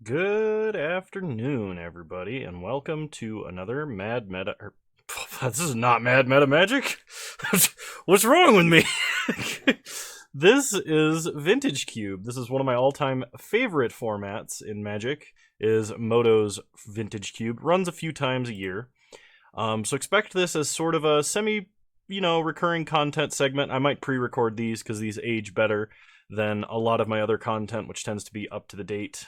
Good afternoon, everybody, and welcome to another Mad Meta. This is not Mad Meta Magic. What's wrong with me? This is Vintage Cube. This is one of my all-time favorite formats in Magic. Is Moto's Vintage Cube. Runs a few times a year, so expect this as sort of a recurring content segment. I might pre-record these because these age better than a lot of my other content, which tends to be up to the date,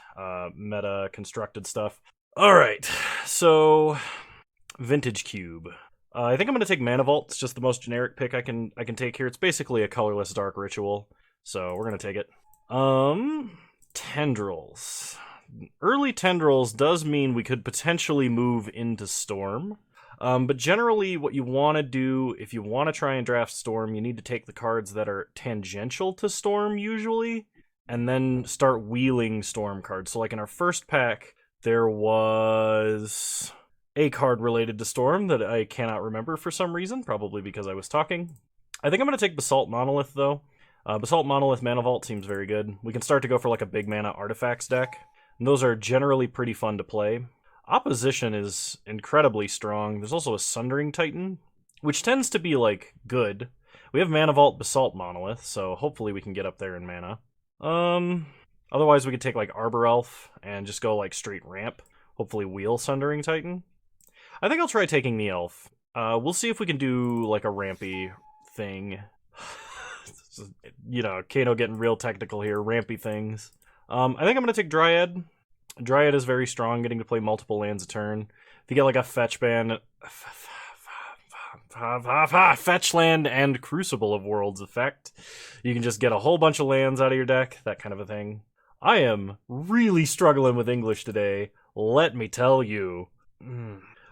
meta constructed stuff. All right, so Vintage Cube. I think I'm gonna take Mana Vault. It's just the most generic pick I can take here. It's basically a colorless dark ritual, so we're gonna take it. Tendrils. Early Tendrils does mean we could potentially move into Storm. But generally, what you want to do, if you want to try and draft Storm, you need to take the cards that are tangential to Storm, usually, and then start wheeling Storm cards. So, like in our first pack, there was a card related to Storm that I cannot remember for some reason, probably because I was talking. I think I'm going to take Basalt Monolith, though. Basalt Monolith Mana Vault seems very good. We can start to go for like a big mana artifacts deck, and those are generally pretty fun to play. Opposition is incredibly strong. There's also a Sundering Titan, which tends to be, like, good. We have Mana Vault Basalt Monolith, so hopefully we can get up there in mana. Otherwise we could take, like, Arbor Elf and just go, like, straight ramp. Hopefully wheel Sundering Titan. I think I'll try taking the Elf. We'll see if we can do, like, a rampy thing. Kano getting real technical here. Rampy things. I think I'm going to take Dryad. Dryad is very strong, getting to play multiple lands a turn. If you get like a fetch ban, fetch land and Crucible of Worlds effect, you can just get a whole bunch of lands out of your deck, that kind of a thing. I am really struggling with English today, let me tell you.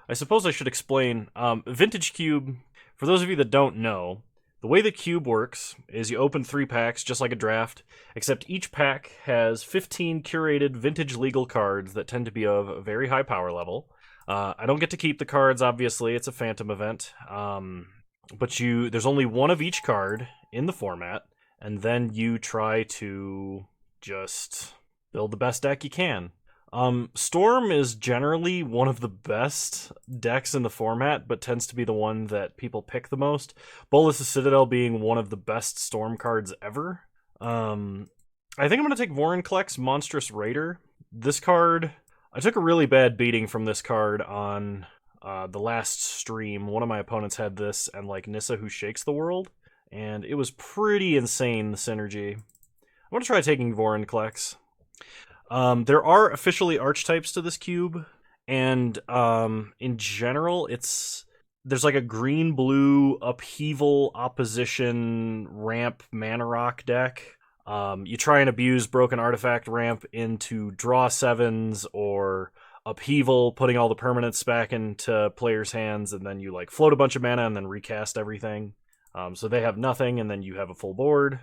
I suppose I should explain. Vintage Cube, for those of you that don't know, the way the cube works is you open 3 packs, just like a draft, except each pack has 15 curated vintage legal cards that tend to be of a very high power level. I don't get to keep the cards, obviously. It's a phantom event. But there's only one of each card in the format, and then you try to just build the best deck you can. Storm is generally one of the best decks in the format, but tends to be the one that people pick the most. Bolas' Citadel being one of the best Storm cards ever. I think I'm going to take Vorinclex Monstrous Raider. This card, I took a really bad beating from this card on the last stream. One of my opponents had this and like Nissa Who Shakes the World, and it was pretty insane, the synergy. I'm going to try taking Vorinclex. There are officially archetypes to this cube, and in general, there's like a green-blue upheaval opposition ramp mana rock deck. You try and abuse broken artifact ramp into draw 7s or upheaval, putting all the permanents back into players' hands, and then you like float a bunch of mana and then recast everything. So they have nothing, and then you have a full board.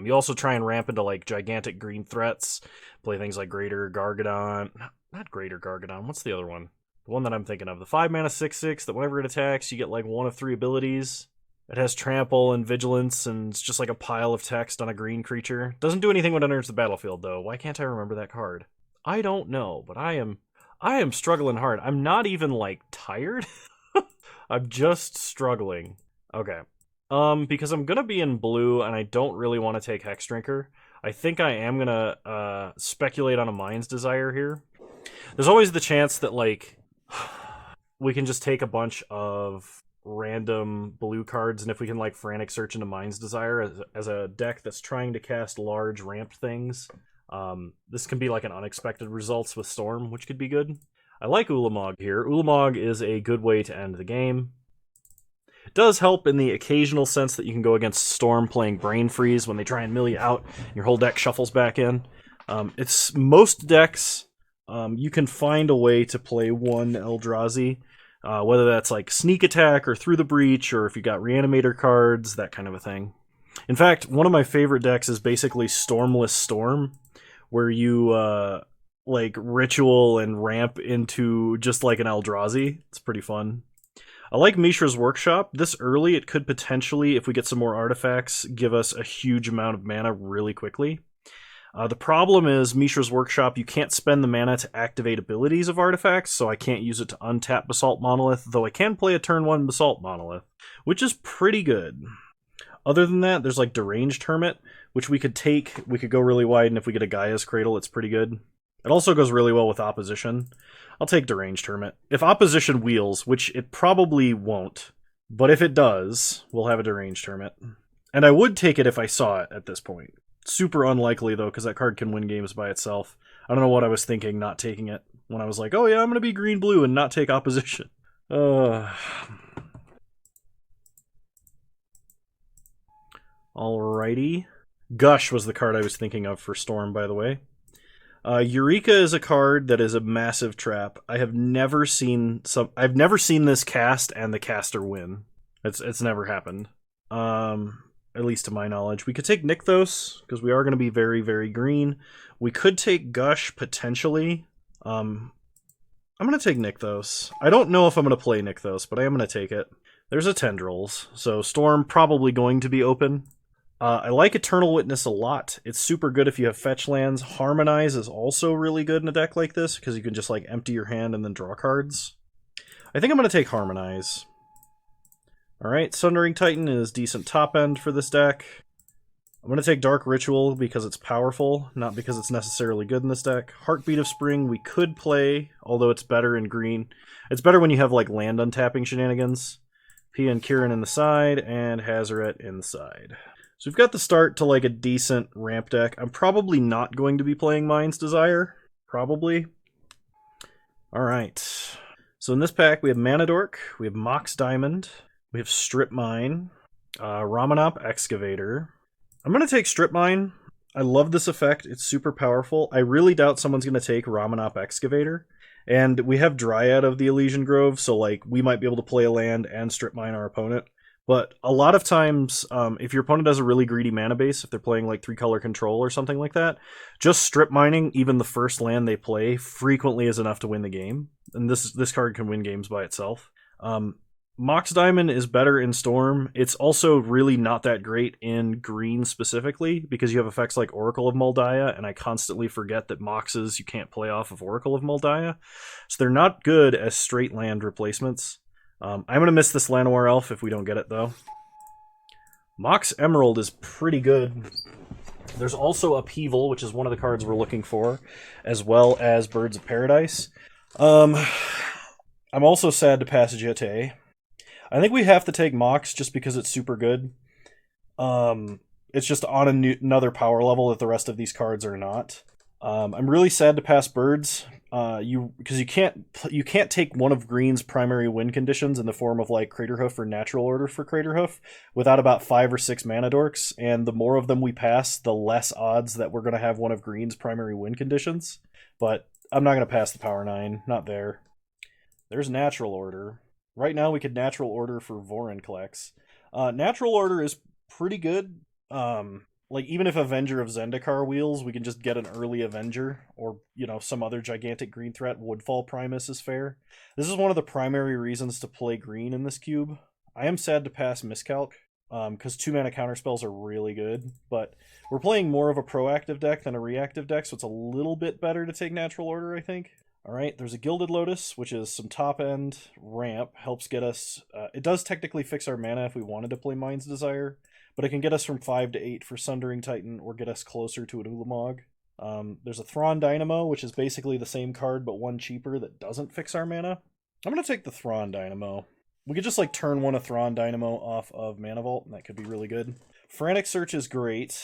You also try and ramp into like gigantic green threats, play things like Greater Gargadon. Not Greater Gargadon, what's the other one? The one that I'm thinking of. The 5 mana 6/6 that whenever it attacks, you get like 1 of 3 abilities. It has Trample and Vigilance, and it's just like a pile of text on a green creature. Doesn't do anything when it enters the battlefield, though. Why can't I remember that card? I don't know, but I am struggling hard. I'm not even like tired. I'm just struggling. Okay. Because I'm gonna be in blue, and I don't really want to take Hexdrinker. I think I am gonna speculate on a Mind's Desire here. There's always the chance that like we can just take a bunch of random blue cards, and if we can like Frantic Search into Mind's Desire as a deck that's trying to cast large ramped things, this can be like an unexpected results with Storm, which could be good. I like Ulamog here. Ulamog is a good way to end the game. It does help in the occasional sense that you can go against Storm playing Brain Freeze when they try and mill you out, and your whole deck shuffles back in. It's most decks, you can find a way to play one Eldrazi, whether that's like Sneak Attack or Through the Breach, or if you got Reanimator cards, that kind of a thing. In fact, one of my favorite decks is basically Stormless Storm, where you like ritual and ramp into just like an Eldrazi. It's pretty fun. I like Mishra's Workshop. This early, it could potentially, if we get some more artifacts, give us a huge amount of mana really quickly. The problem is Mishra's Workshop, you can't spend the mana to activate abilities of artifacts, so I can't use it to untap Basalt Monolith, though I can play a turn 1 Basalt Monolith, which is pretty good. Other than that, there's like Deranged Hermit, which we could take. We could go really wide, and if we get a Gaia's Cradle, it's pretty good. It also goes really well with Opposition. I'll take Deranged Hermit. If Opposition wheels, which it probably won't, but if it does, we'll have a Deranged Hermit. And I would take it if I saw it at this point. Super unlikely, though, because that card can win games by itself. I don't know what I was thinking not taking it when I was like, oh yeah, I'm going to be green-blue and not take Opposition. Alrighty. Gush was the card I was thinking of for Storm, by the way. Eureka is a card that is a massive trap. I've never seen this cast and the caster win. It's never happened. At least to my knowledge. We could take Nykthos, because we are going to be very, very green. We could take Gush, potentially. I'm going to take Nykthos. I don't know if I'm going to play Nykthos, but I am going to take it. There's a Tendrils, so Storm probably going to be open. I like Eternal Witness a lot. It's super good if you have fetch lands. Harmonize is also really good in a deck like this, because you can just like empty your hand and then draw cards. I think I'm going to take Harmonize. Alright, Sundering Titan is decent top end for this deck. I'm going to take Dark Ritual because it's powerful, not because it's necessarily good in this deck. Heartbeat of Spring we could play, although it's better in green. It's better when you have like land untapping shenanigans. Pia and Kirin in the side, and Hazaret in the side. So we've got the start to like a decent ramp deck. I'm probably not going to be playing Mind's Desire. Probably. Alright. So in this pack we have Mana Dork, we have Mox Diamond, we have Strip Mine, Ramanop Excavator. I'm going to take Strip Mine. I love this effect. It's super powerful. I really doubt someone's going to take Ramanop Excavator. And we have Dryad of the Elysian Grove, so like we might be able to play a land and Strip Mine our opponent. But a lot of times, if your opponent has a really greedy mana base, if they're playing like 3-color control or something like that, just strip mining even the first land they play frequently is enough to win the game. And this card can win games by itself. Mox Diamond is better in Storm. It's also really not that great in green specifically, because you have effects like Oracle of Moldiah, and I constantly forget that Moxes you can't play off of Oracle of Moldiah. So they're not good as straight land replacements. I'm going to miss this Llanowar Elf if we don't get it, though. Mox Emerald is pretty good. There's also Upheaval, which is one of the cards we're looking for, as well as Birds of Paradise. I'm also sad to pass Jete. I think we have to take Mox just because it's super good. It's just on another power level that the rest of these cards are not. I'm really sad to pass Birds, because you can't take one of green's primary win conditions in the form of like Craterhoof or Natural Order for Craterhoof without about 5 or 6 mana dorks, and the more of them we pass, the less odds that we're going to have one of green's primary win conditions. But I'm not going to pass the Power 9, not there. There's Natural Order. Right now we could Natural Order for Vorinclex. Natural Order is pretty good. Like, even if Avenger of Zendikar wheels, we can just get an early Avenger, or, you know, some other gigantic green threat. Woodfall Primus is fair. This is one of the primary reasons to play green in this cube. I am sad to pass Miscalc, because 2-mana counterspells are really good, but we're playing more of a proactive deck than a reactive deck, so it's a little bit better to take Natural Order, I think. Alright, there's a Gilded Lotus, which is some top-end ramp, helps get us... it does technically fix our mana if we wanted to play Mind's Desire, but it can get us from 5 to 8 for Sundering Titan, or get us closer to an Ulamog. There's a Thrawn Dynamo, which is basically the same card, but one cheaper that doesn't fix our mana. I'm going to take the Thrawn Dynamo. We could just like turn one of Thrawn Dynamo off of Mana Vault, and that could be really good. Frantic Search is great.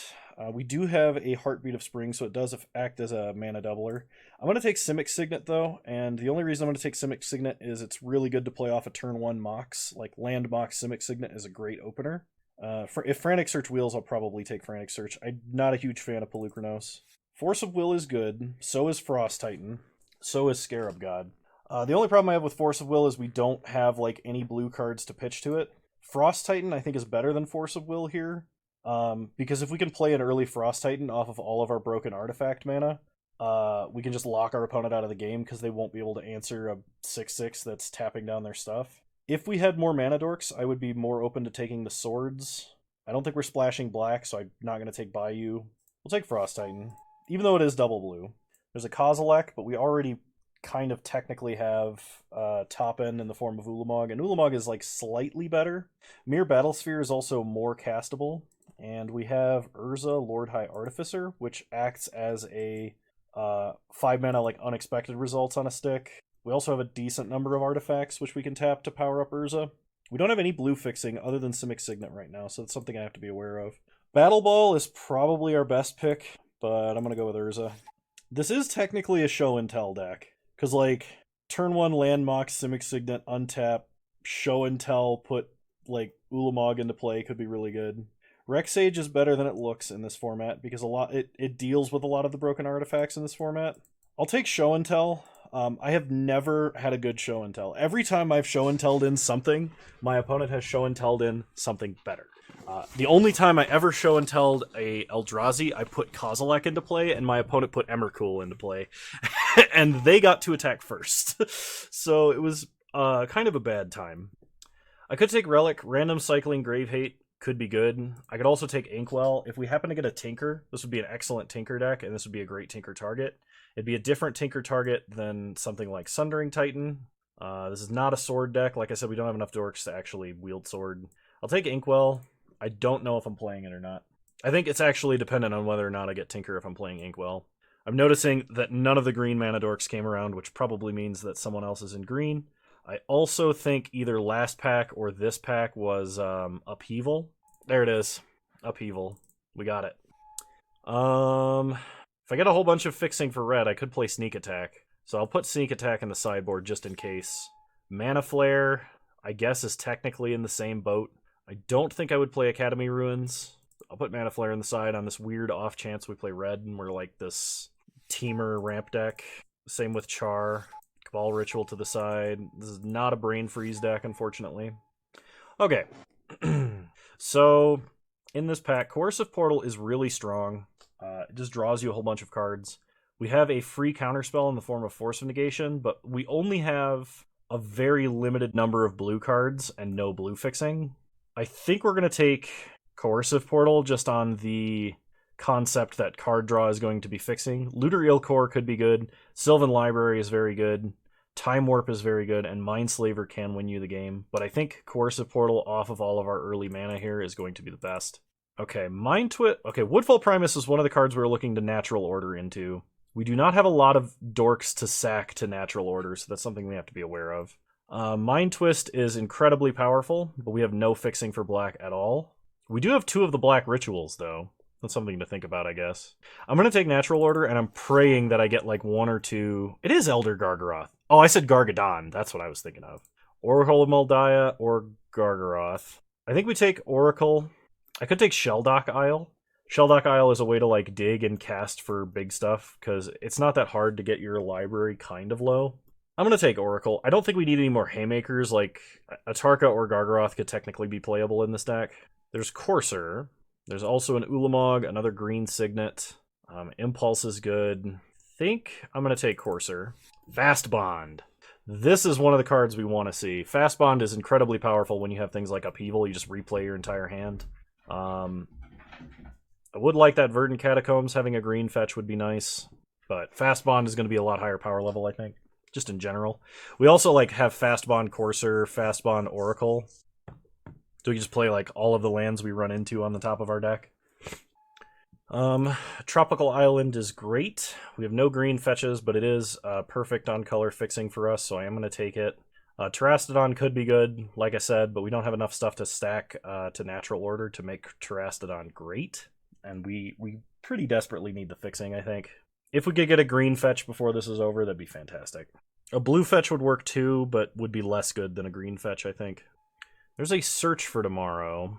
We do have a Heartbeat of Spring, so it does act as a mana doubler. I'm going to take Simic Signet, though, and the only reason I'm going to take Simic Signet is it's really good to play off a turn 1 Mox. Like, Land Mox Simic Signet is a great opener. If Frantic Search wheels, I'll probably take Frantic Search. I'm not a huge fan of Pelucranos. Force of Will is good. So is Frost Titan. So is Scarab God. The only problem I have with Force of Will is we don't have like any blue cards to pitch to it. Frost Titan I think is better than Force of Will here. Because if we can play an early Frost Titan off of all of our broken artifact mana, we can just lock our opponent out of the game because they won't be able to answer a 6/6 that's tapping down their stuff. If we had more mana dorks, I would be more open to taking the swords. I don't think we're splashing black, so I'm not going to take Bayou. We'll take Frost Titan. even though it is double blue. There's a Kozilek, but we already kind of technically have top end in the form of Ulamog, and Ulamog is like slightly better. Mere Battlesphere is also more castable, and we have Urza, Lord High Artificer, which acts as a 5 mana like unexpected results on a stick. We also have a decent number of artifacts which we can tap to power up Urza. We don't have any blue fixing other than Simic Signet right now, so that's something I have to be aware of. Battle Ball is probably our best pick, but I'm going to go with Urza. This is technically a show and tell deck, because like turn 1 Landmock, Simic Signet, untap, show and tell, put like Ulamog into play could be really good. Rexage is better than it looks in this format because it deals with a lot of the broken artifacts in this format. I'll take show and tell. I have never had a good show and tell. Every time I've show and telled in something, my opponent has show and telled in something better. The only time I ever show and telled a Eldrazi, I put Kozilek into play, and my opponent put Emrakul into play. And they got to attack first. So it was kind of a bad time. I could take Relic. Random Cycling Grave Hate could be good. I could also take Inkwell. If we happen to get a Tinker, this would be an excellent Tinker deck, and this would be a great Tinker target. It'd be a different Tinker target than something like Sundering Titan. This is not a sword deck. Like I said, we don't have enough dorks to actually wield sword. I'll take Inkwell. I don't know if I'm playing it or not. I think it's actually dependent on whether or not I get Tinker if I'm playing Inkwell. I'm noticing that none of the green mana dorks came around, which probably means that someone else is in green. I also think either last pack or this pack was Upheaval. There it is. Upheaval. We got it. If I get a whole bunch of fixing for red, I could play Sneak Attack. So I'll put Sneak Attack in the sideboard just in case. Mana Flare, I guess, is technically in the same boat. I don't think I would play Academy Ruins. I'll put Mana Flare on the side on this weird off chance we play red and we're like this teamer ramp deck. Same with Char. Cabal Ritual to the side. This is not a Brain Freeze deck, unfortunately. Okay. So, in this pack, Coercive Portal is really strong. It just draws you a whole bunch of cards. We have a free counterspell in the form of Force of Negation, but we only have a very limited number of blue cards and no blue fixing. I think we're going to take Coercive Portal just on the concept that card draw is going to be fixing. Looter Ilkor could be good. Sylvan Library is very good. Time Warp is very good, and Mindslaver can win you the game. But I think Coercive Portal off of all of our early mana here is going to be the best. Okay, Woodfall Primus is one of the cards we're looking to Natural Order into. We do not have a lot of dorks to sack to Natural Order, so that's something we have to be aware of. Mind Twist is incredibly powerful, but we have no fixing for black at all. We do have 2 of the black rituals, though. That's something to think about, I guess. I'm going to take Natural Order, and I'm praying that I get like 1 or 2... It is Elder Gargaroth. Oh, I said Gargadon. That's what I was thinking of. Oracle of Moldiah or Gargaroth. I think we take Oracle. I could take Shelldock Isle. Shelldock Isle is a way to like dig and cast for big stuff, because it's not that hard to get your library kind of low. I'm going to take Oracle. I don't think we need any more Haymakers. Like, Atarka or Gargaroth could technically be playable in this deck. There's Courser. There's also an Ulamog, another green Signet. Impulse is good. I think I'm going to take Courser. Fast Bond. This is one of the cards we want to see. Fast Bond is incredibly powerful when you have things like Upheaval. You just replay your entire hand. I would like that Verdant Catacombs. Having a green fetch would be nice. But Fast Bond is going to be a lot higher power level, I think. Just in general. We also like have Fast Bond Courser, Fast Bond Oracle. So we can just play like all of the lands we run into on the top of our deck. Tropical Island is great. We have no green fetches, but it is perfect on color fixing for us, so I am going to take it. Terastodon could be good, like I said, but we don't have enough stuff to stack to Natural Order to make Terastodon great. And we pretty desperately need the fixing, I think. If we could get a green fetch before this is over, that'd be fantastic. A blue fetch would work too, but would be less good than a green fetch, I think. There's a Search for Tomorrow.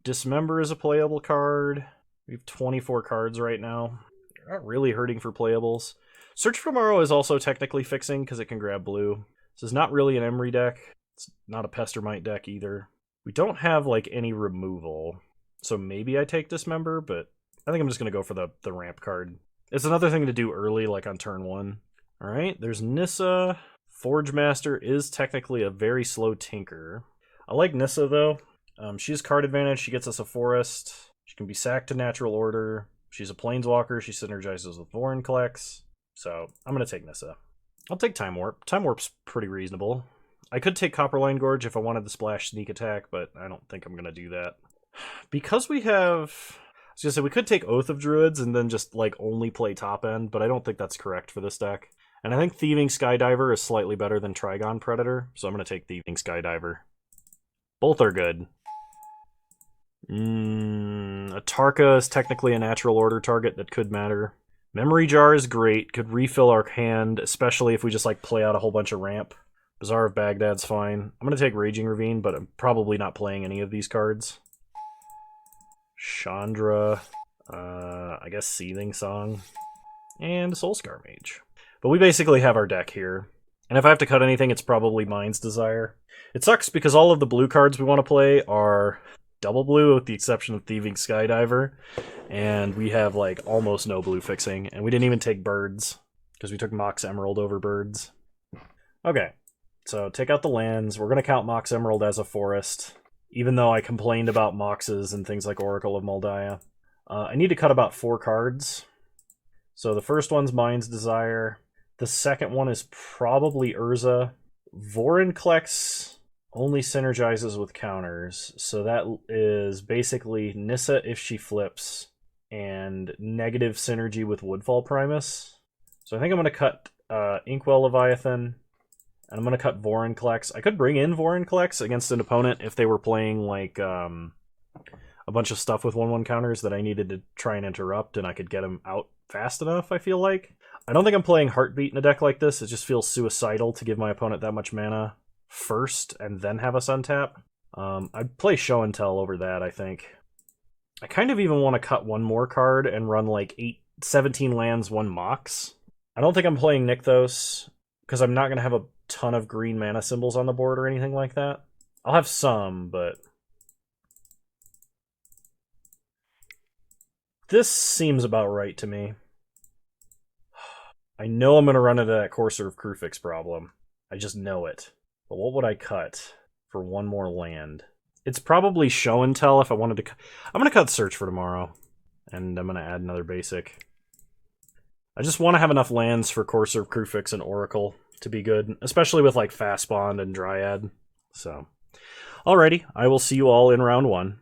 Dismember is a playable card. We have 24 cards right now. We're not really hurting for playables. Search for Tomorrow is also technically fixing because it can grab blue. This is not really an Emery deck. It's not a Pestermite deck either. We don't have like any removal, so maybe I take Dismember, but I think I'm just going to go for the ramp card. It's another thing to do early, like on turn 1. Alright, there's Nissa. Forge Master is technically a very slow Tinker. I like Nissa, though. She has card advantage. She gets us a forest. She can be sacked to Natural Order. She's a planeswalker. She synergizes with Vorinclex. So I'm going to take Nissa. I'll take Time Warp. Time Warp's pretty reasonable. I could take Copperline Gorge if I wanted to splash Sneak Attack, but I don't think I'm going to do that. Because we have... I was going to say, we could take Oath of Druids and then just, like, only play top end, but I don't think that's correct for this deck. And I think Thieving Skydiver is slightly better than Trigon Predator, so I'm going to take Thieving Skydiver. Both are good. Atarka is technically a natural order target that could matter. Memory Jar is great, could refill our hand, especially if we just, like, play out a whole bunch of ramp. Bazaar of Baghdad's fine. I'm going to take Raging Ravine, but I'm probably not playing any of these cards. Chandra, I guess Seething Song, and Soulscar Mage. But we basically have our deck here. And if I have to cut anything, it's probably Mind's Desire. It sucks because all of the blue cards we want to play are double blue, with the exception of Thieving Skydiver. And we have, like, almost no blue fixing. And we didn't even take Birds, because we took Mox Emerald over Birds. Okay, so take out the lands. We're going to count Mox Emerald as a forest, even though I complained about Moxes and things like Oracle of Moldiah. I need to cut about 4 cards. So the first one's Mind's Desire. The second one is probably Urza. Vorinclex only synergizes with counters, so that is basically Nissa if she flips, and negative synergy with Woodfall Primus. So I think I'm going to cut Inkwell Leviathan, and I'm going to cut Vorinclex. I could bring in Vorinclex against an opponent if they were playing, like, a bunch of stuff with 1/1 counters that I needed to try and interrupt, and I could get them out fast enough, I feel like. I don't think I'm playing Heartbeat in a deck like this. It just feels suicidal to give my opponent that much mana first and then have us untap. I'd play Show and Tell over that, I think. I kind of even want to cut one more card and run, like, 17 lands, 1 Mox. I don't think I'm playing Nykthos, because I'm not going to have a ton of green mana symbols on the board or anything like that. I'll have some, but... this seems about right to me. I know I'm going to run into that Courser of Kruphix problem. I just know it. But what would I cut for one more land? It's probably Show and Tell if I wanted to... I'm going to cut Search for tomorrow. And I'm going to add another basic. I just want to have enough lands for Courser of Kruphix and Oracle to be good. Especially with, like, Fast Bond and Dryad. So, alrighty. I will see you all in round 1.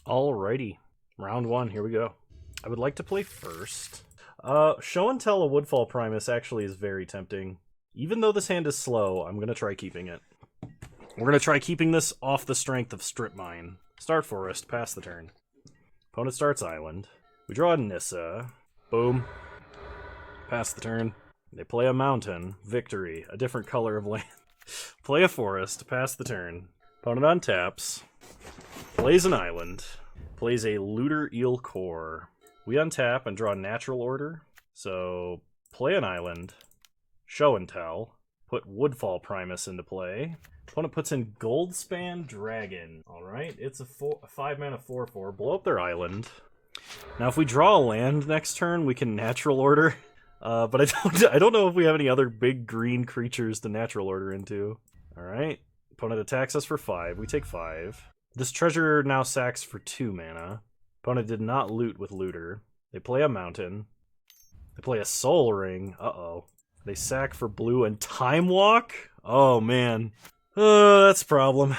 Alrighty. Round 1. Here we go. I would like to play first. Show and Tell a Woodfall Primus actually is very tempting. Even though this hand is slow, I'm going to try keeping it. We're going to try keeping this off the strength of Strip Mine. Start Forest, pass the turn. Opponent starts Island. We draw a Nissa. Boom. Pass the turn. They play a Mountain. Victory. A different color of land. Play a Forest, pass the turn. Opponent untaps. Plays an Island. Plays a Looter Eel Core. We untap and draw Natural Order. So, play an Island. Show and Tell. Put Woodfall Primus into play. Opponent puts in Goldspan Dragon. Alright, it's a 5-mana 4/4. Blow up their island. Now, if we draw a land next turn, we can Natural Order. But I don't know if we have any other big green creatures to Natural Order into. Alright. Opponent attacks us for 5. We take 5. This treasure now sacks for 2 mana. Opponent did not loot with Looter. They play a Mountain. They play a Soul Ring. Uh-oh. They sack for blue and Time Walk? Oh, man. That's a problem.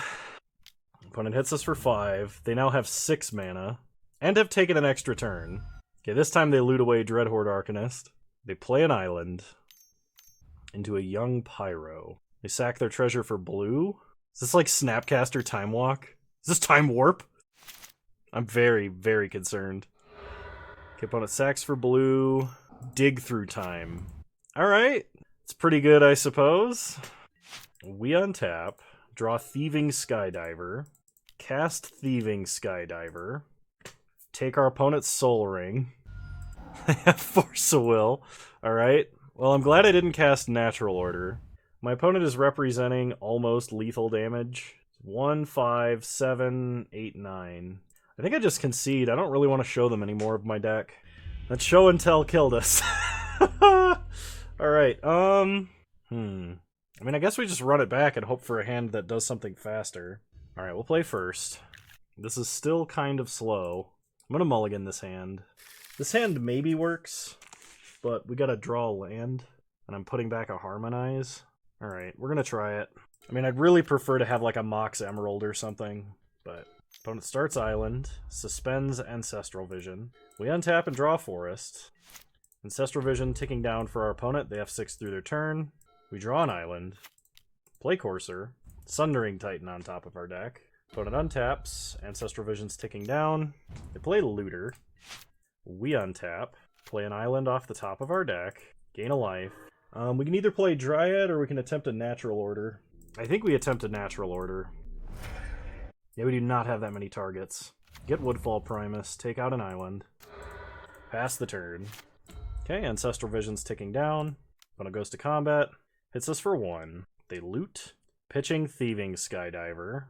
Opponent hits us for 5. They now have 6 mana. And have taken an extra turn. Okay, this time they loot away Dreadhorde Arcanist. They play an island. Into a Young Pyro. They sack their treasure for blue? Is this like Snapcaster Time Walk? Is this Time Warp? I'm very, very concerned. Okay, opponent sacks for blue. Dig through time. Alright. It's pretty good, I suppose. We untap. Draw Thieving Skydiver. Cast Thieving Skydiver. Take our opponent's Soul Ring. They have Force of Will. Alright. Well, I'm glad I didn't cast Natural Order. My opponent is representing almost lethal damage. 1, 5, 7, 8, 9. I think I just concede. I don't really want to show them any more of my deck. That Show and Tell killed us. Alright, I mean, I guess we just run it back and hope for a hand that does something faster. Alright, we'll play first. This is still kind of slow. I'm gonna mulligan this hand. This hand maybe works, but we gotta draw a land, and I'm putting back a Harmonize. Alright, we're gonna try it. I mean, I'd really prefer to have like a Mox Emerald or something, but opponent starts Island, suspends Ancestral Vision. We untap and draw a Forest. Ancestral Vision ticking down for our opponent. They have 6 through their turn. We draw an Island, play Courser, Sundering Titan on top of our deck. Opponent untaps, Ancestral Vision's ticking down. They play Looter. We untap, play an Island off the top of our deck, gain a life. We can either play Dryad or we can attempt a Natural Order. I think we attempt a Natural Order. Yeah, we do not have that many targets. Get Woodfall Primus, take out an Island. Pass the turn. Okay, Ancestral Vision's ticking down. Opponent goes to combat. Hits us for 1. They loot. Pitching Thieving Skydiver.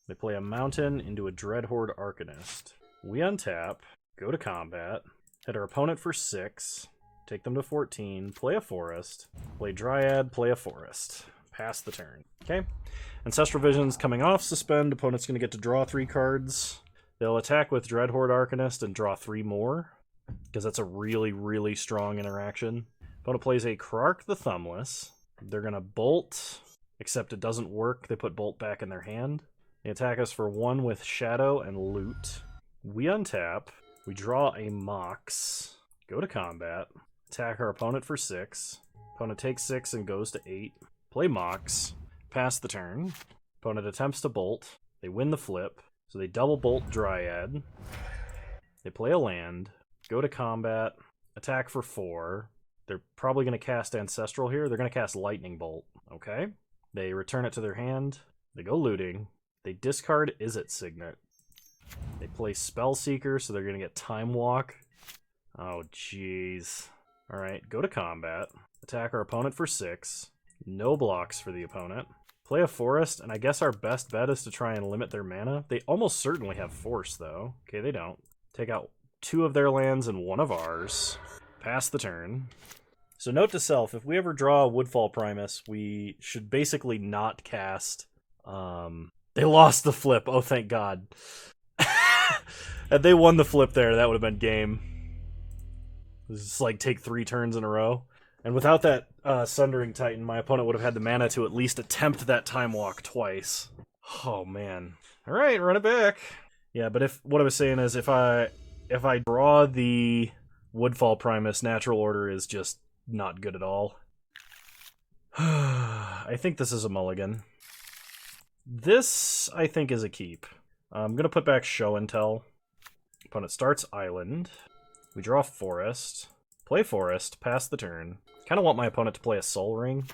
They play a Mountain into a Dreadhorde Arcanist. We untap, go to combat, hit our opponent for 6, take them to 14, play a Forest, play Dryad, play a Forest. Pass the turn. Okay. Ancestral Vision's coming off suspend. Opponent's going to get to draw 3 cards. They'll attack with Dreadhorde Arcanist and draw 3 more, because that's a really, really strong interaction. Opponent plays a Krark the Thumbless. They're going to bolt, except it doesn't work. They put bolt back in their hand. They attack us for 1 with Shadow and Loot. We untap. We draw a Mox. Go to combat. Attack our opponent for 6. Opponent takes 6 and goes to 8. Play Mox. Pass the turn. Opponent attempts to bolt. They win the flip. So they double bolt Dryad. They play a land. Go to combat. Attack for 4. They're probably going to cast Ancestral here. They're going to cast Lightning Bolt. Okay. They return it to their hand. They go looting. They discard Izzet Signet. They play Spellseeker, so they're going to get Time Walk. Oh, jeez. Alright, go to combat. Attack our opponent for 6. No blocks for the opponent. Play a Forest, and I guess our best bet is to try and limit their mana. They almost certainly have Force, though. Okay, they don't. Take out 2 of their lands and 1 of ours. Pass the turn. So note to self, if we ever draw a Woodfall Primus, we should basically not cast... They lost the flip. Oh, thank God. Had they won the flip there, that would have been game. Just like take 3 turns in a row. And without that Sundering Titan, my opponent would have had the mana to at least attempt that Time Walk twice. Oh, man. Alright, run it back. Yeah, but if what I was saying is if I draw the Woodfall Primus, Natural Order is just not good at all. I think this is a mulligan. This, I think, is a keep. I'm going to put back Show and Tell. Opponent starts Island. We draw Forest. Play Forest. Pass the turn. Kind of want my opponent to play a Soul Ring.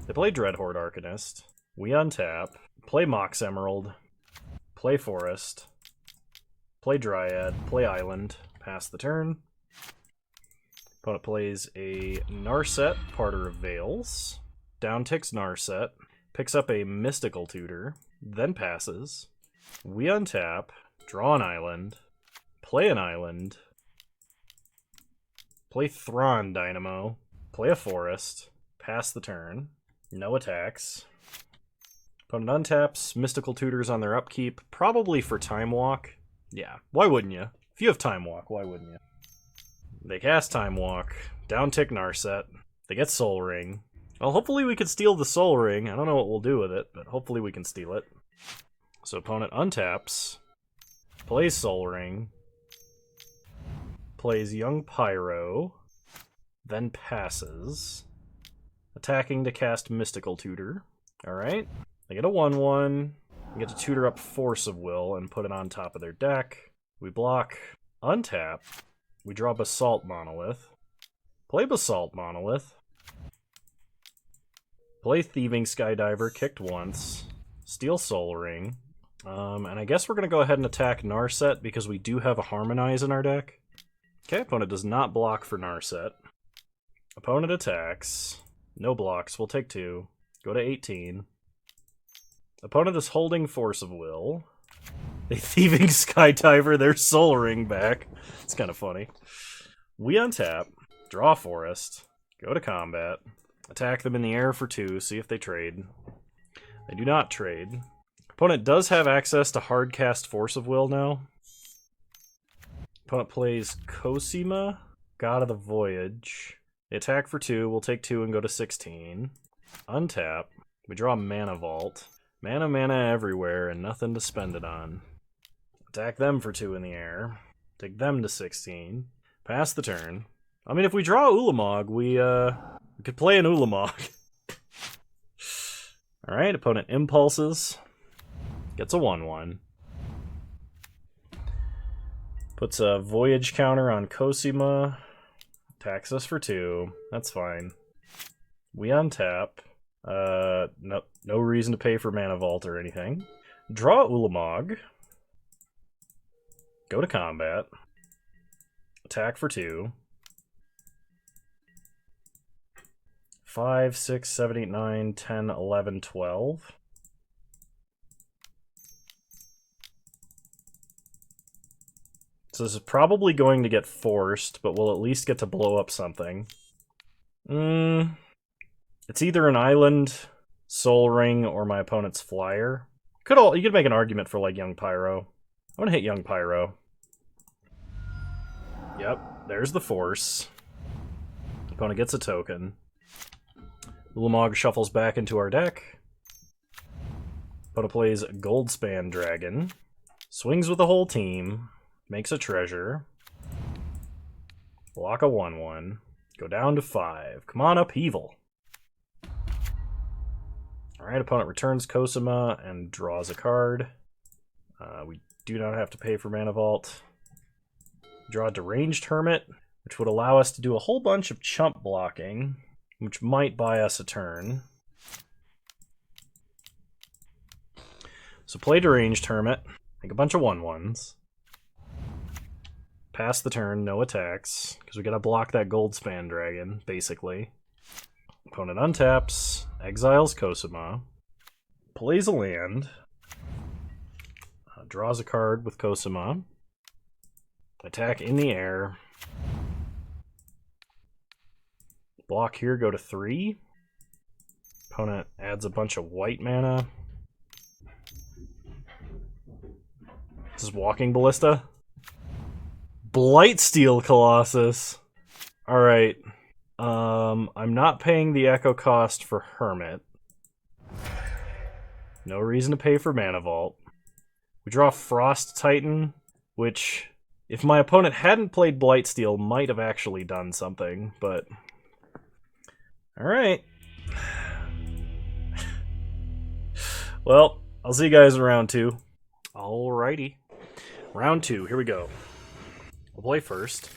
They play Dreadhorde Arcanist. We untap. Play Mox Emerald. Play Forest. Play Dryad. Play Island. Pass the turn. Opponent plays a Narset, Parter of Veils. Downticks Narset. Picks up a Mystical Tutor. Then passes. We untap. Draw an Island. Play an Island. Play Thrawn Dynamo. Play a Forest. Pass the turn. No attacks. Opponent untaps. Mystical Tutors on their upkeep. Probably for Time Walk. Yeah, why wouldn't you? If you have Time Walk, why wouldn't you? They cast Time Walk. Downtick Narset. They get Soul Ring. Well, hopefully we could steal the Soul Ring. I don't know what we'll do with it, but hopefully we can steal it. So opponent untaps. Plays Soul Ring. Plays Young Pyro. Then passes. Attacking to cast Mystical Tutor. Alright. They get a 1/1. We get to tutor up Force of Will and put it on top of their deck. We block. Untap. We draw Basalt Monolith. Play Basalt Monolith. Play Thieving Skydiver, kicked once. Steal Soul Ring. And I guess we're going to go ahead and attack Narset because we do have a Harmonize in our deck. Okay, opponent does not block for Narset. Opponent attacks. No blocks, we'll take 2. Go to 18. Opponent is holding Force of Will. They Thieving Skydiver their Soul Ring back. It's kind of funny. We untap. Draw Forest. Go to combat. Attack them in the air for 2, see if they trade. They do not trade. Opponent does have access to hardcast Force of Will now. Opponent plays Cosima, God of the Voyage. They attack for 2, we'll take 2 and go to 16. Untap, we draw a Mana Vault. Mana everywhere and nothing to spend it on. Attack them for 2 in the air. Take them to 16. Pass the turn. I mean, if we draw Ulamog, we could play an Ulamog. Alright, opponent impulses. Gets a 1/1. Puts a Voyage counter on Cosima. Attacks us for 2. That's fine. We untap. No reason to pay for Mana Vault or anything. Draw Ulamog. Go to combat. Attack for 2. 5, 6, 7, 8, 9, 10, 11, 12. So this is probably going to get forced, but we'll at least get to blow up something. It's either an island, Soul Ring, or my opponent's flyer. You could make an argument for like Young Pyro. I'm gonna hit Young Pyro. Yep, there's the force. Opponent gets a token. Ulamog shuffles back into our deck. Opponent plays Goldspan Dragon. Swings with the whole team. Makes a treasure. Block a 1/1. Go down to 5. Come on, Upheaval. Alright, opponent returns Cosima and draws a card. We do not have to pay for Mana Vault. Draw a Deranged Hermit, which would allow us to do a whole bunch of chump blocking, which might buy us a turn. So play Deranged Hermit, make a bunch of 1/1s. Pass the turn, no attacks, because we gotta block that Goldspan Dragon, basically. Opponent untaps, exiles Cosima, plays a land, draws a card with Cosima, attack in the air, block here, go to 3. Opponent adds a bunch of white mana. This is Walking Ballista. Blightsteel Colossus. Alright. I'm not paying the Echo cost for Hermit. No reason to pay for Mana Vault. We draw Frost Titan, which, if my opponent hadn't played Blightsteel, might have actually done something, but... Alright. Well, I'll see you guys in round 2. Alrighty. Round 2, here we go. We'll play first.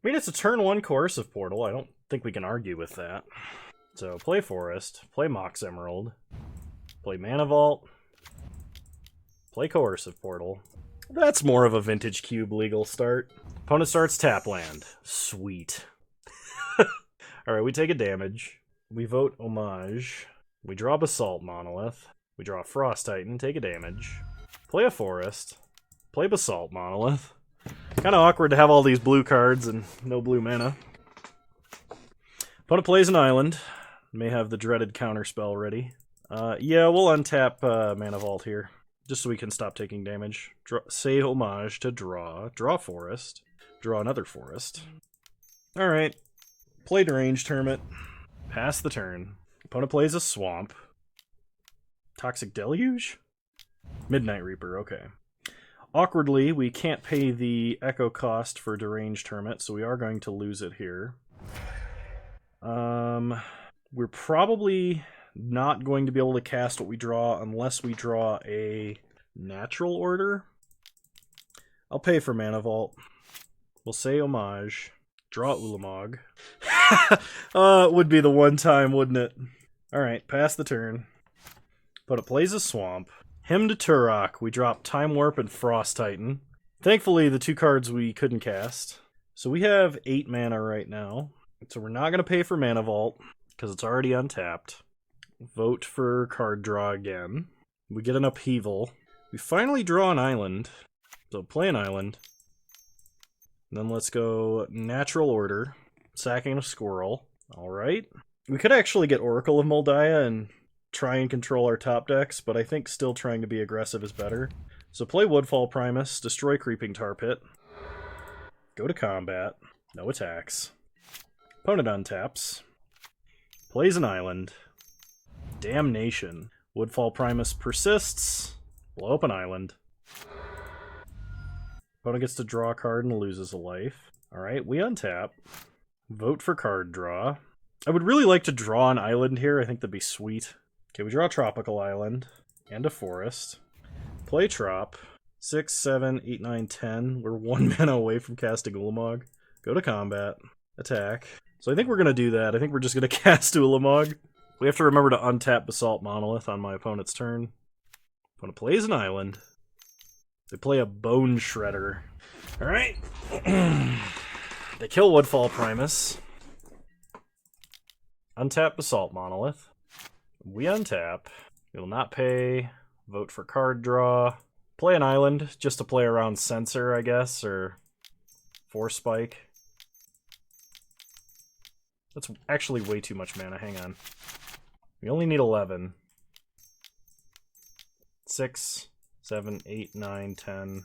I mean, it's a turn 1 Coercive Portal. I don't think we can argue with that. So, play Forest, play Mox Emerald, play Mana Vault, play Coercive Portal. That's more of a Vintage Cube legal start. Opponent starts tap land. Sweet. Alright, we take a damage. We vote Homage. We draw Basalt Monolith. We draw Frost Titan, take a damage. Play a Forest. Play Basalt Monolith. Kind of awkward to have all these blue cards and no blue mana. Opponent plays an island. May have the dreaded counterspell ready. Yeah, we'll untap Mana Vault here, just so we can stop taking damage. Say Homage to draw. Draw Forest. Draw another Forest. Alright. Play Deranged Hermit. Pass the turn. Opponent plays a Swamp. Toxic Deluge? Midnight Reaper, okay. Awkwardly, we can't pay the Echo cost for Deranged Hermit, so we are going to lose it here. We're probably not going to be able to cast what we draw unless we draw a Natural Order. I'll pay for Mana Vault. We'll say Homage. Draw Ulamog. It would be the one time, wouldn't it? Alright, pass the turn. But it plays a Swamp. Hymn to Turok, we drop Time Warp and Frost Titan. Thankfully, the 2 cards we couldn't cast. So we have 8 mana right now. So we're not going to pay for Mana Vault, because it's already untapped. Vote for card draw again. We get an Upheaval. We finally draw an island. So play an island. And then let's go Natural Order. Sacking a Squirrel. Alright. We could actually get Oracle of Moldiah and try and control our top decks, but I think still trying to be aggressive is better. So play Woodfall Primus, destroy Creeping Tar Pit. Go to combat. No attacks. Opponent untaps. Plays an island. Damnation. Woodfall Primus persists. Blow up an island. Opponent gets to draw a card and loses a life. Alright, we untap. Vote for card draw. I would really like to draw an island here. I think that'd be sweet. Okay, we draw a tropical island and a forest. Play Trop. 6, 7, 8, 9, 10. We're 1 mana away from casting Ulamog. Go to combat. Attack. So I think we're going to do that. I think we're just going to cast Ulamog. We have to remember to untap Basalt Monolith on my opponent's turn. Opponent plays an island. They play a Bone Shredder. Alright. They kill Woodfall Primus. Untap Basalt Monolith. We untap. We will not pay. Vote for card draw. Play an island, just to play around Censor, I guess, or Force Spike. That's actually way too much mana, hang on. We only need 11. 6, 7, 8, 9, 10,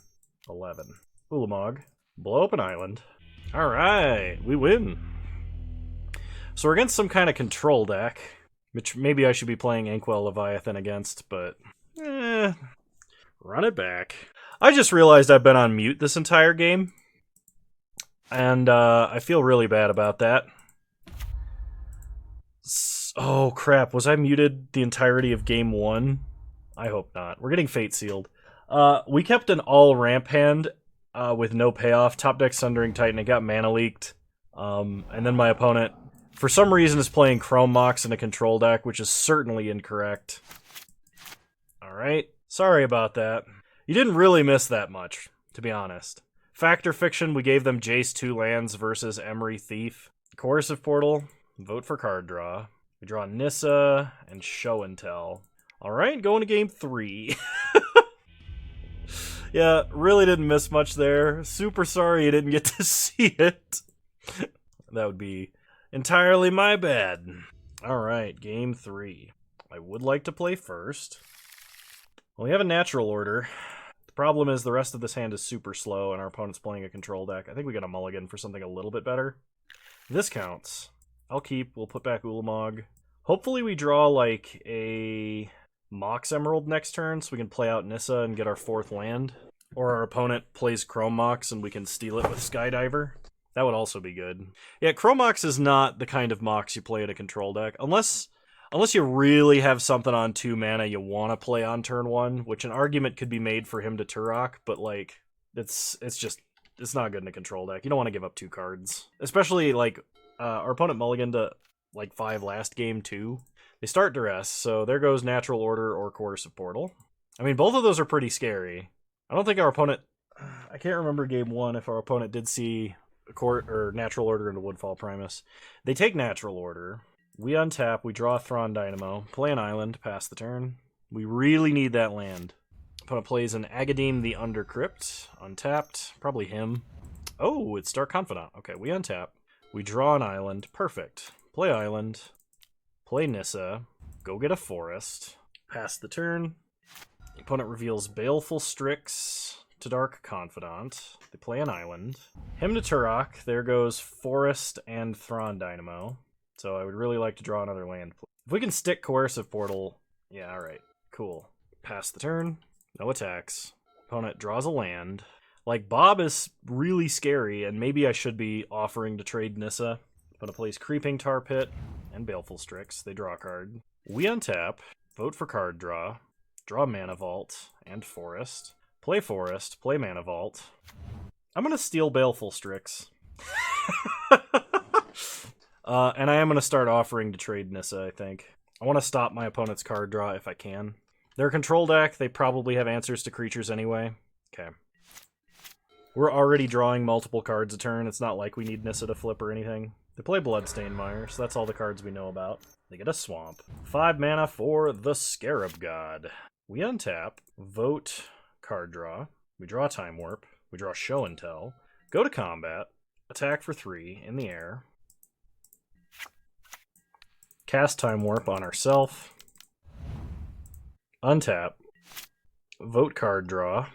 11. Ulamog. Blow up an island. Alright, we win. So we're against some kind of control deck, which maybe I should be playing Inkwell Leviathan against, but run it back. I just realized I've been on mute this entire game, and I feel really bad about that. Oh crap, was I muted the entirety of game 1? I hope not. We're getting Fate Sealed. We kept an all ramp hand with no payoff. Top deck Sundering Titan. It got mana leaked. And then my opponent, for some reason, is playing Chrome Mox in a control deck, which is certainly incorrect. Alright. Sorry about that. You didn't really miss that much, to be honest. Fact or Fiction, we gave them Jace 2 lands versus Emery Thief. Coercive Portal, vote for card draw. We draw Nissa and Show and Tell. Alright, going to game 3. Yeah, really didn't miss much there. Super sorry you didn't get to see it. That would be entirely my bad. Alright, game 3. I would like to play first. Well, we have a natural order. The problem is the rest of this hand is super slow and our opponent's playing a control deck. I think we got a mulligan for something a little bit better. This counts. I'll keep. We'll put back Ulamog. Hopefully we draw like a Mox Emerald next turn so we can play out Nissa and get our 4th land. Or our opponent plays Chrome Mox and we can steal it with Skydiver. That would also be good. Yeah, Chrome Mox is not the kind of Mox you play in a control deck. Unless you really have something on 2 mana you want to play on turn 1, which an argument could be made for him to Turok, but like, it's not good in a control deck. You don't want to give up 2 cards. Especially like, our opponent mulliganed to like 5 last game too. They start Duress, so there goes Natural Order or Coercive Portal. I mean, both of those are pretty scary. I don't think our opponent... I can't remember game 1 if our opponent did see Natural Order into Woodfall Primus. They take Natural Order. We untap, we draw a Thrawn Dynamo, play an island, pass the turn. We really need that land. Opponent plays an Agadeem the Undercrypt, untapped, probably him. Oh, it's Dark Confidant. Okay, we untap. We draw an island, perfect. Play island, play Nissa, go get a forest, pass the turn. Opponent reveals Baleful Strix to Dark Confidant. They play an island. Him to Turok, there goes Forest and Thrawn Dynamo. So I would really like to draw another land. If we can stick Coercive Portal, yeah, alright, cool. Pass the turn, no attacks. Opponent draws a land. Like, Bob is really scary, and maybe I should be offering to trade Nissa. Opponent plays Creeping Tar Pit and Baleful Strix. They draw a card. We untap, vote for card draw, draw Mana Vault and Forest. Play Mana Vault. I'm going to steal Baleful Strix. And I am going to start offering to trade Nissa, I think. I want to stop my opponent's card draw if I can. They're a control deck. They probably have answers to creatures anyway. Okay. We're already drawing multiple cards a turn. It's not like we need Nissa to flip or anything. They play Bloodstained Mire, so that's all the cards we know about. They get a Swamp. 5 mana for the Scarab God. We untap, vote card draw. We draw Time Warp. We draw Show and Tell. Go to combat. Attack for 3 in the air. Cast Time Warp on ourself. Untap. Vote card draw.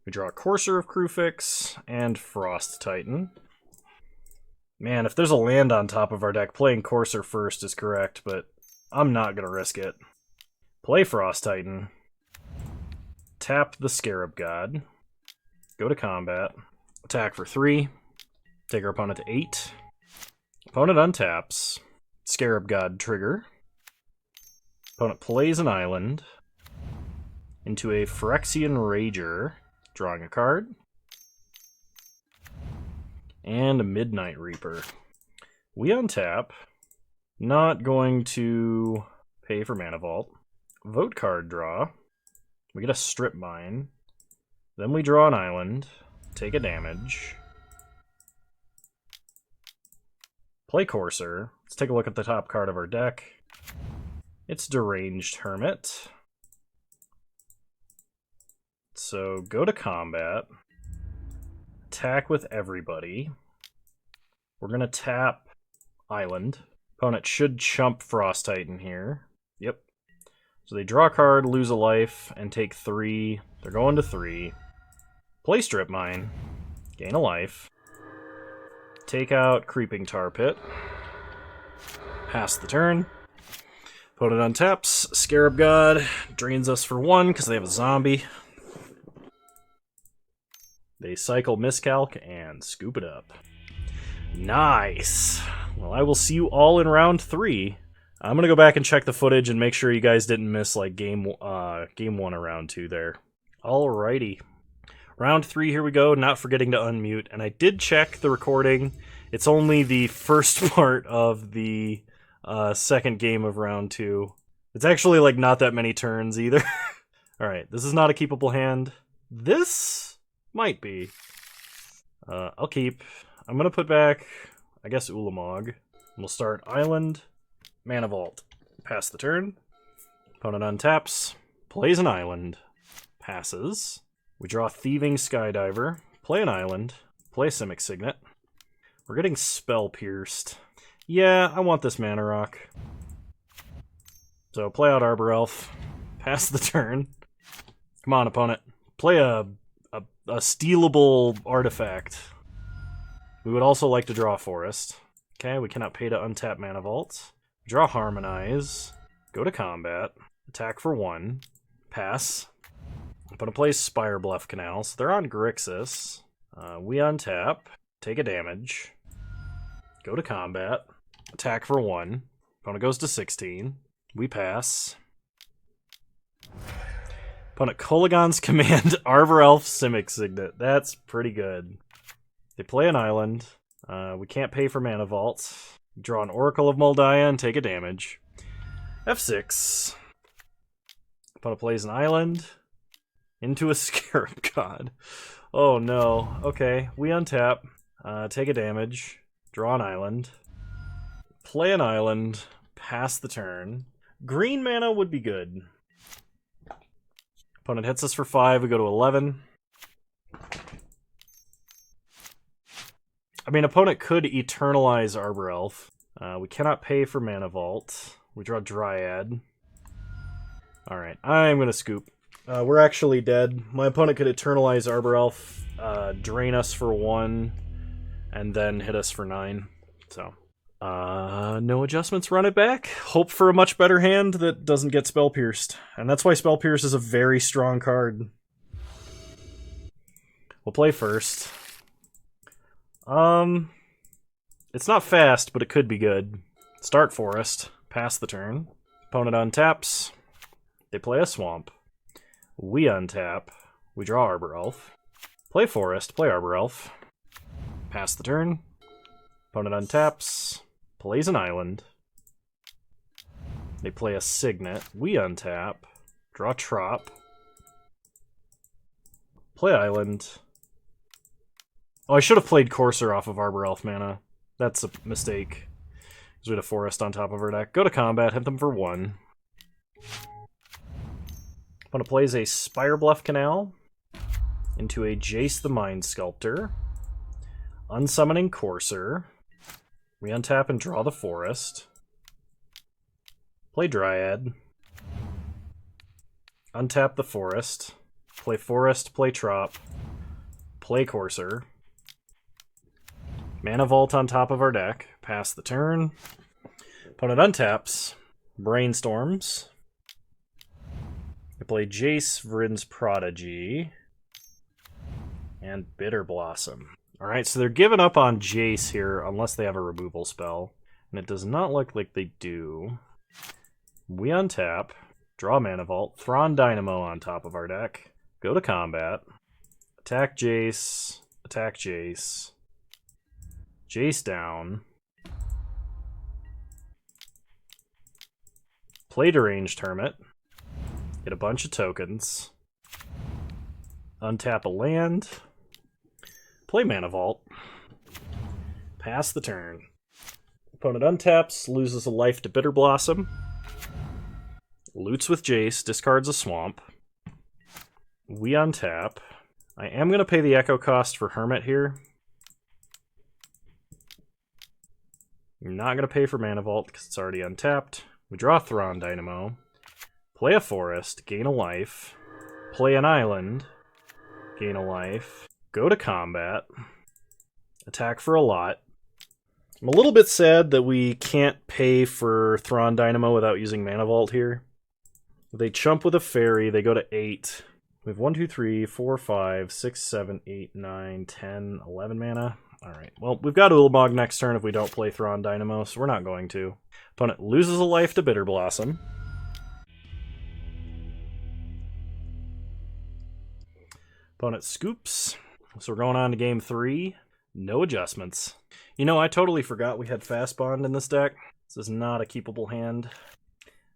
We draw a Courser of Crufix and Frost Titan. Man, if there's a land on top of our deck, playing Courser first is correct, but I'm not going to risk it. Play Frost Titan. Tap the Scarab God. Go to combat. Attack for 3. Take our opponent to 8. Opponent untaps. Scarab God trigger. Opponent plays an island into a Phyrexian Rager, drawing a card. And a Midnight Reaper. We untap. Not going to pay for Mana Vault. Vote card draw. We get a Strip Mine. Then we draw an island. Take a damage. Play Courser. Let's take a look at the top card of our deck. It's Deranged Hermit. So go to combat. Attack with everybody. We're going to tap Island. Opponent should chump Frost Titan here. Yep. So they draw a card, lose a life, and take 3. They're going to 3. Play Strip Mine. Gain a life. Take out Creeping Tar Pit. Pass the turn. Opponent untaps. Scarab God drains us for 1 because they have a zombie. They cycle Miscalc and scoop it up. Nice! Well, I will see you all in round 3. I'm going to go back and check the footage and make sure you guys didn't miss like game 1 or round 2 there. Alrighty. Round 3, here we go, not forgetting to unmute. And I did check the recording. It's only the first part of the second game of round 2. It's actually like not that many turns either. Alright, this is not a keepable hand. This might be. I'll keep. I'm going to put back, I guess, Ulamog. We'll start Island, Mana Vault. Pass the turn. Opponent untaps, plays an island, passes. We draw Thieving Skydiver, play an island, play Simic Signet. We're getting Spell Pierced. Yeah, I want this Mana Rock. So play out Arbor Elf, pass the turn. Come on, opponent. Play a stealable artifact. We would also like to draw a Forest. Okay, we cannot pay to untap Mana Vault. Draw Harmonize, go to combat, attack for 1, pass. Opponent plays Spire Bluff Canal, so they're on Grixis. We untap, take a damage, go to combat, attack for 1. Opponent goes to 16. We pass. Opponent Kolaghan's Command, Arbor Elf, Simic Signet. That's pretty good. They play an island. We can't pay for Mana Vault. Draw an Oracle of Moldiah and take a damage. F6. Opponent plays an island into a Scarab God. Oh no. Okay, we untap. Take a damage. Draw an island. Play an island. Pass the turn. Green mana would be good. Opponent hits us for 5. We go to 11. I mean, opponent could Eternalize Arbor Elf. We cannot pay for Mana Vault. We draw Dryad. Alright, I'm going to scoop. We're actually dead. My opponent could Eternalize Arbor Elf, drain us for 1, and then hit us for 9. So, no adjustments, run it back. Hope for a much better hand that doesn't get Spell Pierced. And that's why Spell Pierce is a very strong card. We'll play first. It's not fast, but it could be good. Start Forest, pass the turn. Opponent untaps. They play a Swamp. We untap. We draw Arbor Elf. Play Forest, play Arbor Elf. Pass the turn. Opponent untaps. Plays an island. They play a Signet. We untap. Draw Trop. Play island. Oh, I should have played Courser off of Arbor Elf mana. That's a mistake. Because we had a Forest on top of our deck. Go to combat, hit them for 1. Opponent plays a Spire Bluff Canal into a Jace the Mind Sculptor. Unsummoning Courser. We untap and draw the Forest. Play Dryad. Untap the Forest. play Forest, play Trop, play Courser. Mana Vault on top of our deck. Pass the turn. Opponent untaps. Brainstorms. I play Jace, Vrin's Prodigy. And Bitter Blossom. Alright, so they're giving up on Jace here unless they have a removal spell. And it does not look like they do. We untap. Draw Mana Vault. Thrawn Dynamo on top of our deck. Go to combat. Attack Jace. Attack Jace. Jace down. Play Deranged Hermit. Get a bunch of tokens. Untap a land. Play Mana Vault. Pass the turn. Opponent untaps, loses a life to Bitter Blossom. Loots with Jace, discards a swamp. We untap. I am going to pay the Echo cost for Hermit here. I'm not going to pay for Mana Vault because it's already untapped. We draw Thrawn Dynamo. Play a Forest, gain a life. Play an Island, gain a life. Go to combat. Attack for a lot. I'm a little bit sad that we can't pay for Thrawn Dynamo without using Mana Vault here. They chump with a fairy, they go to 8. We have 1, 2, 3, 4, 5, 6, 7, 8, 9, 10, 11 mana. Alright, well, we've got Ulamog next turn if we don't play Thrawn Dynamo, so we're not going to. Opponent loses a life to Bitter Blossom. Opponent scoops. So we're going on to game 3. No adjustments. You know, I totally forgot we had Fast Bond in this deck. This is not a keepable hand.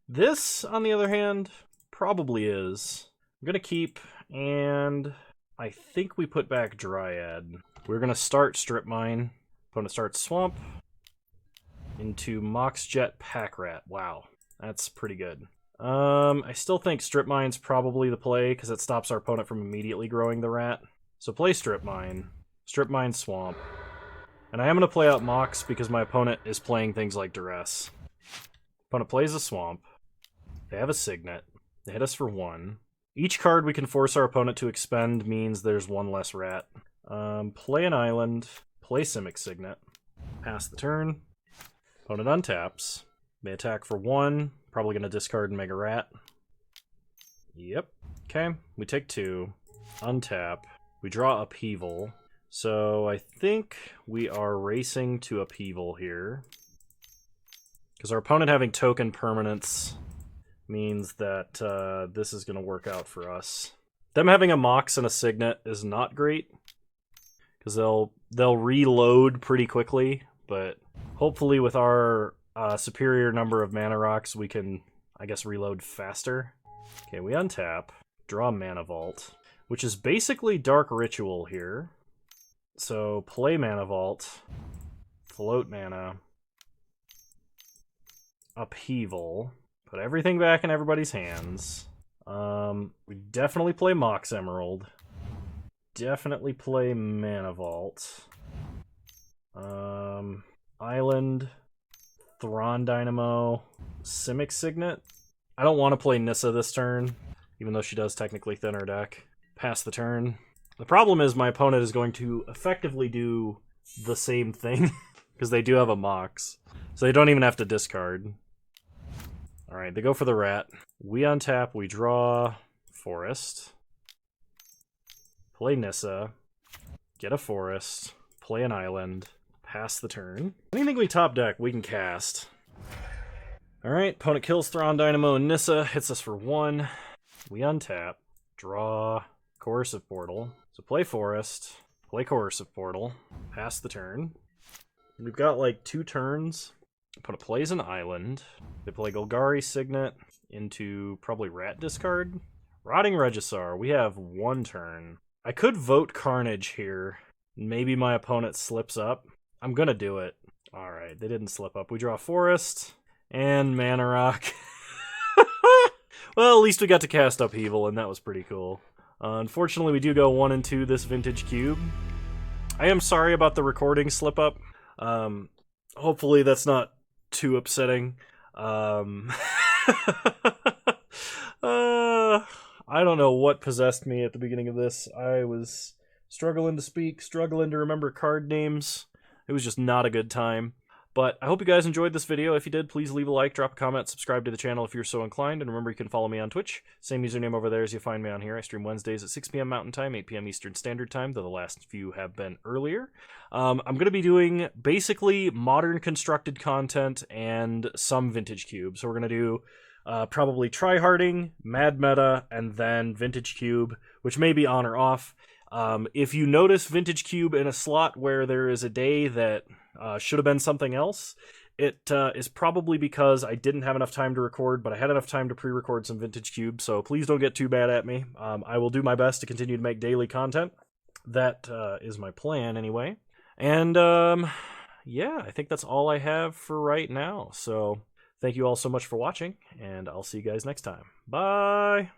This, on the other hand, probably is. I'm going to keep, and I think we put back Dryad. We're going to start Strip Mine. Opponent starts Swamp. Into Mox Jet Pack Rat. Wow, that's pretty good. I still think Strip Mine's probably the play, because it stops our opponent from immediately growing the rat. So play Strip Mine Swamp. And I am going to play out Mox because my opponent is playing things like Duress. Opponent plays a Swamp. They have a Signet. They hit us for 1. Each card we can force our opponent to expend means there's 1 less rat. Play an Island. Play Simic Signet. Pass the turn. Opponent untaps. They attack for 1. Probably going to discard and make a rat. Yep. Okay, we take 2. Untap. We draw Upheaval. So I think we are racing to Upheaval here. Because our opponent having token permanence means that this is going to work out for us. Them having a Mox and a Signet is not great. Because they'll reload pretty quickly. But hopefully with our superior number of mana rocks, we can, I guess, reload faster. Okay, we untap. Draw Mana Vault. Which is basically Dark Ritual here. So play Mana Vault. Float mana. Upheaval. Put everything back in everybody's hands. We definitely play Mox Emerald. Definitely play Mana Vault. Island. Thrawn Dynamo. Simic Signet. I don't want to play Nissa this turn, even though she does technically thin her deck. Pass the turn. The problem is my opponent is going to effectively do the same thing, because they do have a Mox. So they don't even have to discard. Alright, they go for the rat. We untap, we draw Forest. Play Nissa. Get a Forest. Play an Island. Pass the turn. Anything we top deck, we can cast. Alright, opponent kills Thrawn Dynamo and Nissa, hits us for 1. We untap. Draw Coercive Portal. So play Forest. Play Coercive Portal. Pass the turn. We've got like 2 turns. Opponent plays an Island. They play Golgari Signet into probably Rat discard. Rotting Regisaur. We have 1 turn. I could vote Carnage here. Maybe my opponent slips up. I'm gonna do it. Alright, they didn't slip up. We draw Forest and Mana Rock. Well, at least we got to cast Upheaval, and that was pretty cool. Unfortunately, we do go 1 and 2 this vintage cube. I am sorry about the recording slip-up. Hopefully that's not too upsetting. I I don't know what possessed me at the beginning of this. I was struggling to speak, struggling to remember card names. It was just not a good time. But I hope you guys enjoyed this video. If you did, please leave a like, drop a comment, subscribe to the channel if you're so inclined, and remember you can follow me on Twitch. Same username over there as you find me on here. I stream Wednesdays at 6 p.m. Mountain Time, 8 p.m. Eastern Standard Time, though the last few have been earlier. I'm going to be doing basically modern constructed content and some Vintage Cube. So we're going to do probably tryharding, mad meta, and then Vintage Cube, which may be on or off. If you notice Vintage Cube in a slot where there is a day that should have been something else, it is probably because I didn't have enough time to record, but I had enough time to pre-record some Vintage Cube, so please don't get too bad at me. I will do my best to continue to make daily content. That is my plan, anyway. And, yeah, I think that's all I have for right now. So, thank you all so much for watching, and I'll see you guys next time. Bye!